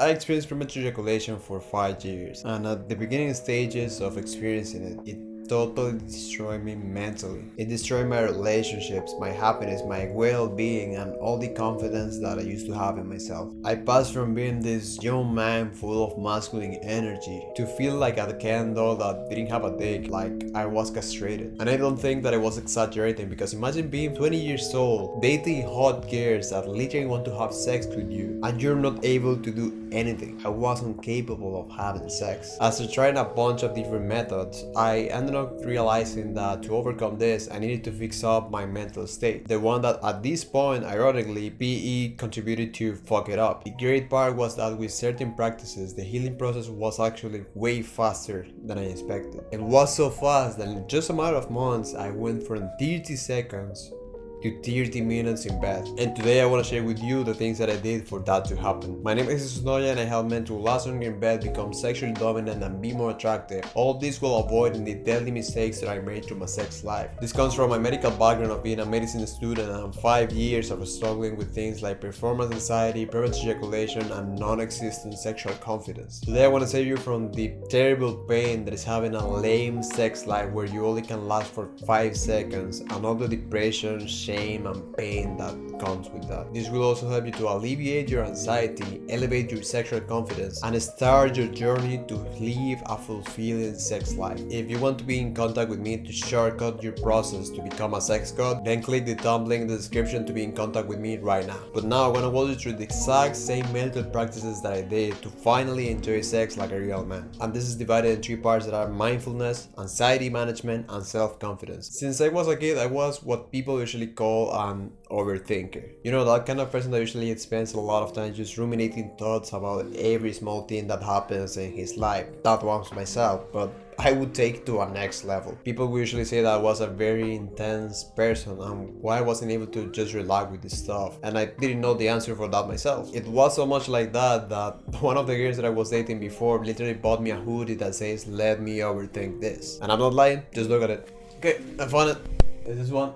I experienced premature ejaculation for 5 years, and at the beginning stages of experiencing it totally destroyed me mentally. It destroyed my relationships, my happiness, my well-being, and all the confidence that I used to have in myself. I passed from being this young man full of masculine energy to feel like a Ken doll that didn't have a dick, like I was castrated. And I don't think that I was exaggerating, because imagine being 20 years old, dating hot girls that literally want to have sex with you, and you're not able to do anything. I wasn't capable of having sex. After trying a bunch of different methods, I ended up realizing that to overcome this, I needed to fix up my mental state. The one that at this point, ironically, PE contributed to fuck it up. The great part was that with certain practices, the healing process was actually way faster than I expected. It was so fast that in just a matter of months, I went from 30 seconds to 30 minutes in bed. And today I want to share with you the things that I did for that to happen. My name is Jesus Noya, and I help men to last longer in bed, become sexually dominant, and be more attractive. All this while avoiding the deadly mistakes that I made through my sex life. This comes from my medical background of being a medicine student and 5 years of struggling with things like performance anxiety, premature ejaculation, and non-existent sexual confidence. Today I want to save you from the terrible pain that is having a lame sex life where you only can last for 5 seconds, and all the depression, shame, and pain that comes with that. This will also help you to alleviate your anxiety, elevate your sexual confidence, and start your journey to live a fulfilling sex life. If you want to be in contact with me to shortcut your process to become a sex god, then click the thumb link in the description to be in contact with me right now. But now I'm gonna walk you through the exact same mental practices that I did to finally enjoy sex like a real man. And this is divided in 3 parts that are mindfulness, anxiety management, and self-confidence. Since I was a kid, I was what people usually call an overthinker. You know, that kind of person that usually spends a lot of time just ruminating thoughts about every small thing that happens in his life. That was myself, but I would take it to a next level. People would usually say that I was a very intense person and why I wasn't able to just relax with this stuff, and I didn't know the answer for that myself. It was so much like that one of the girls that I was dating before literally bought me a hoodie that says "Let me overthink this," and I'm not lying, just look at it. Okay, I found it. This is one.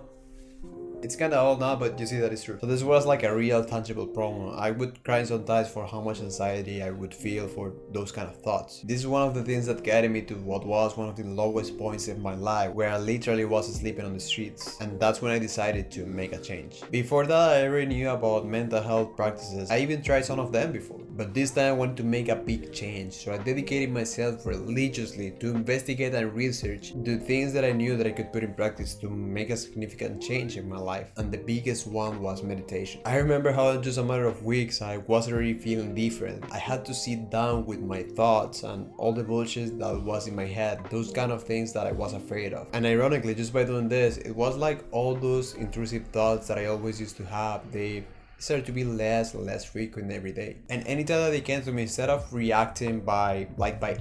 It's kinda old now, but you see that it's true. So this was like a real tangible problem. I would cry sometimes for how much anxiety I would feel for those kind of thoughts. This is one of the things that guided me to what was one of the lowest points in my life, where I literally was sleeping on the streets. And that's when I decided to make a change. Before that, I already knew about mental health practices. I even tried some of them before. But this time I wanted to make a big change, so I dedicated myself religiously to investigate and research the things that I knew that I could put in practice to make a significant change in my life. And the biggest one was meditation. I remember how in just a matter of weeks I was already feeling different. I had to sit down with my thoughts and all the bullshit that was in my head, those kind of things that I was afraid of. And ironically, just by doing this, it was like all those intrusive thoughts that I always used to have, they started to be less and less frequent every day. And anytime that they came to me, instead of reacting by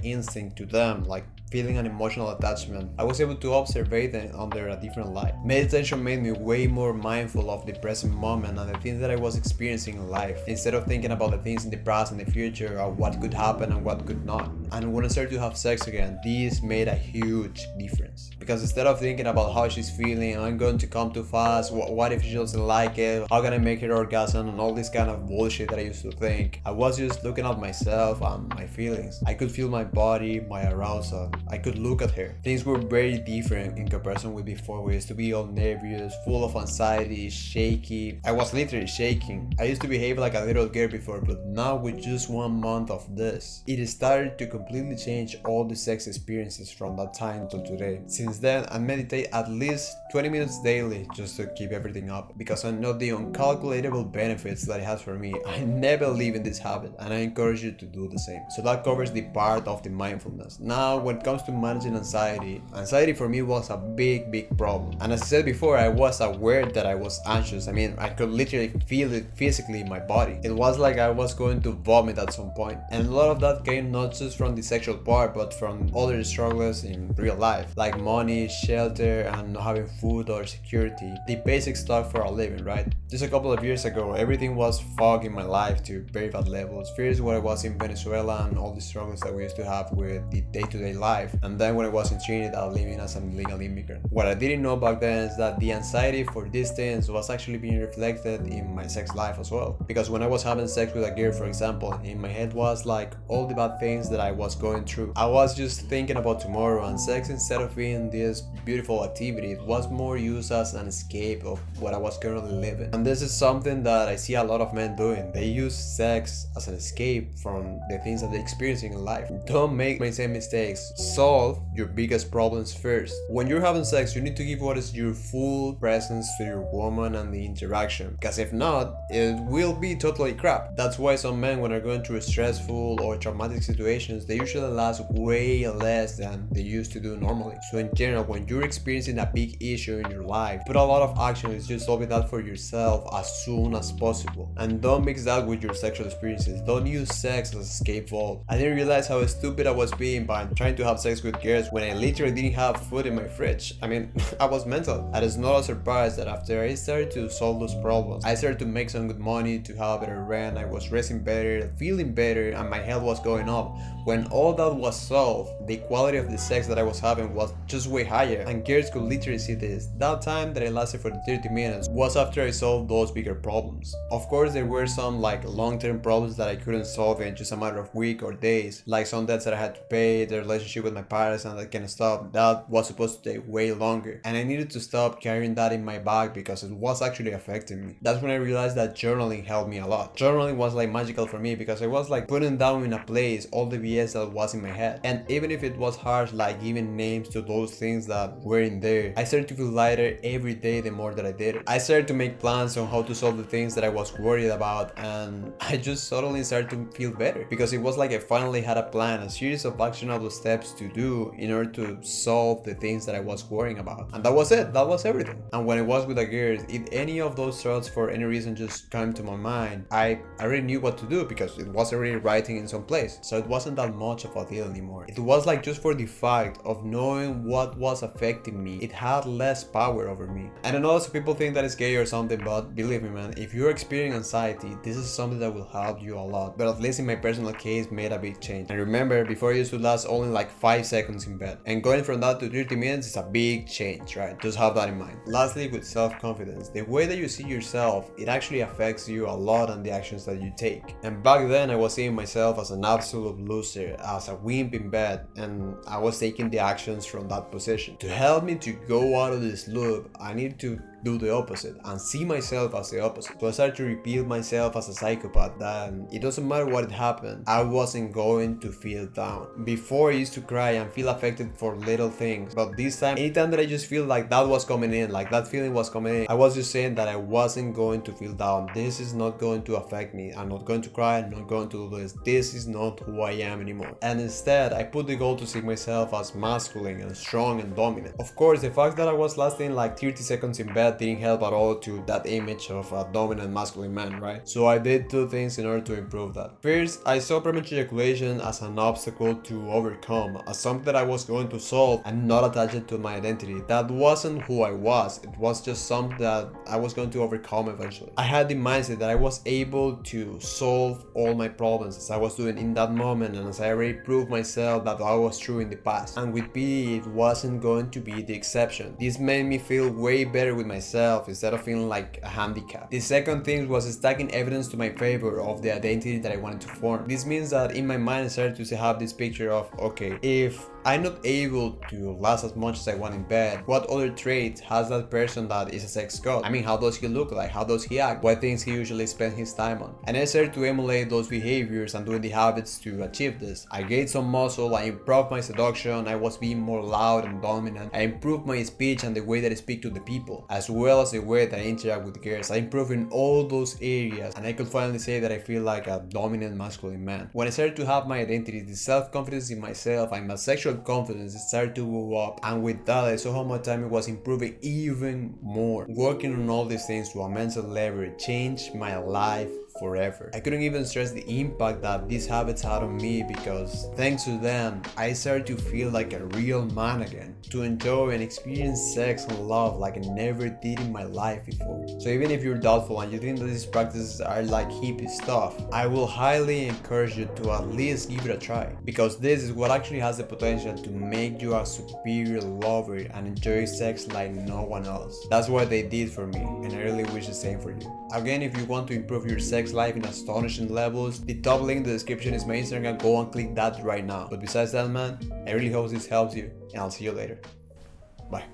instinct to them, like feeling an emotional attachment, I was able to observe them under a different light. Meditation made me way more mindful of the present moment and the things that I was experiencing in life, instead of thinking about the things in the past and the future, or what could happen and what could not. And when I started to have sex again, this made a huge difference. Because instead of thinking about how she's feeling, I'm going to come too fast, what if she doesn't like it, how can I make her orgasm, and all this kind of bullshit that I used to think, I was just looking at myself and my feelings. I could feel my body, my arousal. I could look at her. Things were very different in comparison with before. We used to be all nervous, full of anxiety, shaky. I was literally shaking. I used to behave like a little girl before, but now with just 1 month of this, it started to completely change all the sex experiences from that time till today. Since then, I meditate at least 20 minutes daily just to keep everything up, because I know the uncalculatable benefits that it has for me. I never leave in this habit, and I encourage you to do the same. So that covers the part of the mindfulness. Now, when it comes to managing anxiety for me was a big problem. And as I said before, I was aware that I was anxious. I mean, I could literally feel it physically in my body. It was like I was going to vomit at some point. And a lot of that came not just from the sexual part, but from other struggles in real life, like money, shelter, and not having food or security. The basic stuff for a living, right? Just a couple of years ago, everything was fog in my life to very bad levels. First, when I was in Venezuela and all the struggles that we used to have with the day-to-day life. life, and then when I was in Trinidad living as an illegal immigrant. What I didn't know back then is that the anxiety for these things was actually being reflected in my sex life as well. Because when I was having sex with a girl, for example, in my head was like all the bad things that I was going through. I was just thinking about tomorrow, and sex, instead of being this beautiful activity, it was more used as an escape of what I was currently living. And this is something that I see a lot of men doing. They use sex as an escape from the things that they're experiencing in life. Don't make the same mistakes. Solve your biggest problems first. When you're having sex, you need to give what is your full presence to your woman and the interaction, because if not, it will be totally crap. That's why some men, when they're going through stressful or traumatic situations, they usually last way less than they used to do normally. So in general, when you're experiencing a big issue in your life, put a lot of action is just solving that for yourself as soon as possible. And don't mix that with your sexual experiences. Don't use sex as an escape valve. I didn't realize how stupid I was being by trying to have sex with girls when I literally didn't have food in my fridge. I mean, I was mental. And it's not a surprise that after I started to solve those problems, I started to make some good money, to have better rent, I was resting better, feeling better, and my health was going up. When all that was solved, the quality of the sex that I was having was just way higher, and girls could literally see this. That time that I lasted for 30 minutes was after I solved those bigger problems. Of course, there were some like long-term problems that I couldn't solve in just a matter of weeks or days, like some debts that I had to pay, the relationship with my parents and that kind of stuff. That was supposed to take way longer, and I needed to stop carrying that in my bag because it was actually affecting me. That's when I realized that journaling helped me a lot. Journaling was like magical for me because I was like putting down in a place all the BS that was in my head, and even if it was harsh, like giving names to those things that were in there, I started to feel lighter every day the more that I did it. I started to make plans on how to solve the things that I was worried about, and I just suddenly started to feel better because it was like I finally had a plan, a series of actionable steps to do in order to solve the things that I was worrying about. And that was it. That was everything. And when I was with a girl, if any of those thoughts for any reason just came to my mind, I already knew what to do because it was already writing in some place. So it wasn't that much of a deal anymore. It was like just for the fact of knowing what was affecting me, it had less power over me. And I know some people think that it's gay or something, but believe me, man, if you're experiencing anxiety, this is something that will help you a lot. But at least in my personal case, made a big change. And remember, before I used to last only like 5 seconds in bed, and going from that to 30 minutes is a big change, right? Just have that in mind. Lastly, with self-confidence, the way that you see yourself, it actually affects you a lot on the actions that you take. And back then, I was seeing myself as an absolute loser, as a wimp in bed, and I was taking the actions from that position. To help me to go out of this loop, I need to do the opposite and see myself as the opposite. So I started to repeat myself as a psychopath, that it doesn't matter what happened, I wasn't going to feel down. Before I used to cry and feel affected for little things, but this time, anytime that I just feel like that was coming in, like that feeling was coming in, I was just saying that I wasn't going to feel down. This is not going to affect me. I'm not going to cry. I'm not going to do this. This is not who I am anymore. And instead, I put the goal to see myself as masculine and strong and dominant. Of course, the fact that I was lasting like 30 seconds in bed didn't help at all to that image of a dominant masculine man, right? So I did 2 things in order to improve that. First, I saw premature ejaculation as an obstacle to overcome, as something that I was going to solve and not attach it to my identity. That wasn't who I was. It was just something that I was going to overcome eventually. I had the mindset that I was able to solve all my problems as I was doing in that moment, and as I already proved myself that I was true in the past. And with PE, it wasn't going to be the exception. This made me feel way better with myself instead of feeling like a handicap. The second thing was stacking evidence to my favor of the identity that I wanted to form. This means that in my mind I started to have this picture of, okay, if I'm not able to last as much as I want in bed, what other traits has that person that is a sex god? I mean, how does he look like? How does he act? What things he usually spends his time on? And I started to emulate those behaviors and doing the habits to achieve this. I gained some muscle, I improved my seduction, I was being more loud and dominant, I improved my speech and the way that I speak to the people, as well as the way that I interact with girls. I improved in all those areas, and I could finally say that I feel like a dominant masculine man. When I started to have my identity, the self-confidence in myself and my sexual confidence started to go up, and with that I saw how my time was improving even more. Working on all these things to a mental level changed my life forever. I couldn't even stress the impact that these habits had on me, because thanks to them, I started to feel like a real man again, to enjoy and experience sex and love like I never did in my life before. So even if you're doubtful and you think that these practices are like hippie stuff, I will highly encourage you to at least give it a try, because this is what actually has the potential to make you a superior lover and enjoy sex like no one else. That's what they did for me, and I really wish the same for you. Again, if you want to improve your sex life in astonishing levels, the top link in the description is my Instagram. Go and click that right now. But besides that, man, I really hope this helps you, and I'll see you later. Bye.